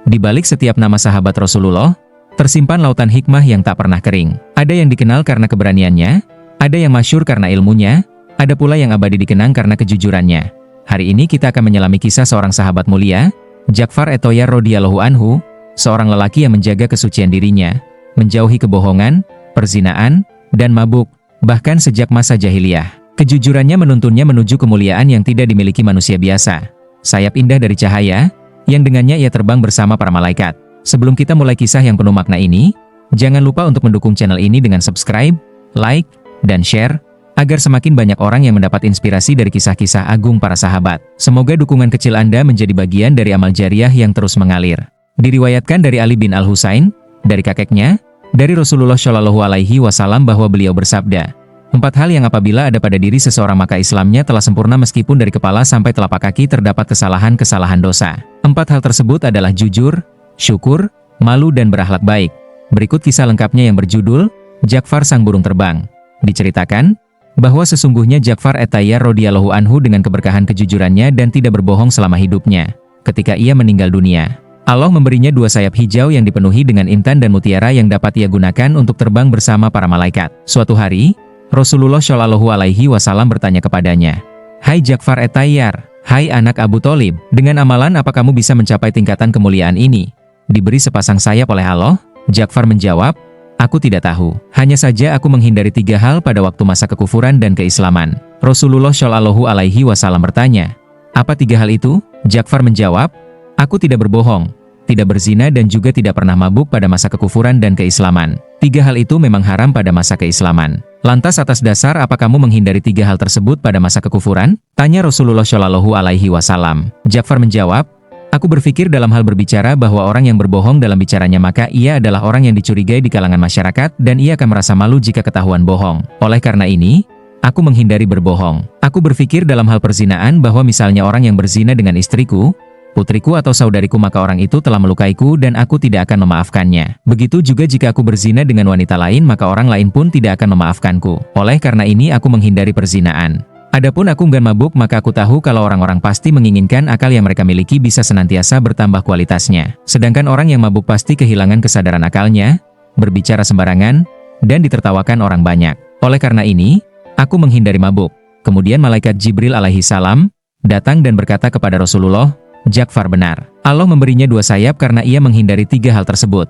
Di balik setiap nama sahabat Rasulullah, tersimpan lautan hikmah yang tak pernah kering. Ada yang dikenal karena keberaniannya, ada yang masyhur karena ilmunya, ada pula yang abadi dikenang karena kejujurannya. Hari ini kita akan menyelami kisah seorang sahabat mulia, Ja'far at-Thayyar radhiyallahu anhu, seorang lelaki yang menjaga kesucian dirinya, menjauhi kebohongan, perzinaan, dan mabuk, bahkan sejak masa jahiliyah. Kejujurannya menuntunnya menuju kemuliaan yang tidak dimiliki manusia biasa. Sayap indah dari cahaya, yang dengannya ia terbang bersama para malaikat. Sebelum kita mulai kisah yang penuh makna ini, jangan lupa untuk mendukung channel ini dengan subscribe, like, dan share, agar semakin banyak orang yang mendapat inspirasi dari kisah-kisah agung para sahabat. Semoga dukungan kecil Anda menjadi bagian dari amal jariah yang terus mengalir. Diriwayatkan dari Ali bin Al-Husain, dari kakeknya, dari Rasulullah Shallallahu Alaihi Wasallam bahwa beliau bersabda, 4 hal yang apabila ada pada diri seseorang maka Islamnya telah sempurna meskipun dari kepala sampai telapak kaki terdapat kesalahan-kesalahan dosa. 4 hal tersebut adalah jujur, syukur, malu dan berakhlak baik. Berikut kisah lengkapnya yang berjudul, Ja'far Sang Burung Terbang. Diceritakan, bahwa sesungguhnya Ja'far at-Thayyar radhiyallahu anhu dengan keberkahan kejujurannya dan tidak berbohong selama hidupnya. Ketika ia meninggal dunia, Allah memberinya 2 sayap hijau yang dipenuhi dengan intan dan mutiara yang dapat ia gunakan untuk terbang bersama para malaikat. Suatu hari, Rasulullah Shallallahu Alaihi Wasallam bertanya kepadanya, "Hai Ja'far at-Thayyar, hai anak Abu Thalib, dengan amalan apa kamu bisa mencapai tingkatan kemuliaan ini? Diberi sepasang sayap oleh Allah?" Ja'far menjawab, "Aku tidak tahu. Hanya saja aku menghindari 3 hal pada waktu masa kekufuran dan keislaman." Rasulullah Shallallahu Alaihi Wasallam bertanya, "Apa 3 hal itu?" Ja'far menjawab, "Aku tidak berbohong, tidak berzina dan juga tidak pernah mabuk pada masa kekufuran dan keislaman. 3 hal itu memang haram pada masa keislaman." "Lantas atas dasar apa kamu menghindari 3 hal tersebut pada masa kekufuran?" tanya Rasulullah Shallallahu Alaihi Wasallam. Ja'far menjawab, "Aku berpikir dalam hal berbicara bahwa orang yang berbohong dalam bicaranya maka ia adalah orang yang dicurigai di kalangan masyarakat dan ia akan merasa malu jika ketahuan bohong. Oleh karena ini, aku menghindari berbohong. Aku berpikir dalam hal perzinaan bahwa misalnya orang yang berzina dengan istriku, putriku atau saudariku maka orang itu telah melukaiku dan aku tidak akan memaafkannya. Begitu juga jika aku berzina dengan wanita lain maka orang lain pun tidak akan memaafkanku. Oleh karena ini aku menghindari perzinaan. Adapun aku enggan mabuk maka aku tahu kalau orang-orang pasti menginginkan akal yang mereka miliki bisa senantiasa bertambah kualitasnya. Sedangkan orang yang mabuk pasti kehilangan kesadaran akalnya, berbicara sembarangan, dan ditertawakan orang banyak. Oleh karena ini, aku menghindari mabuk." Kemudian malaikat Jibril alaihi salam datang dan berkata kepada Rasulullah, "Ja'far benar. Allah memberinya 2 sayap karena ia menghindari 3 hal tersebut."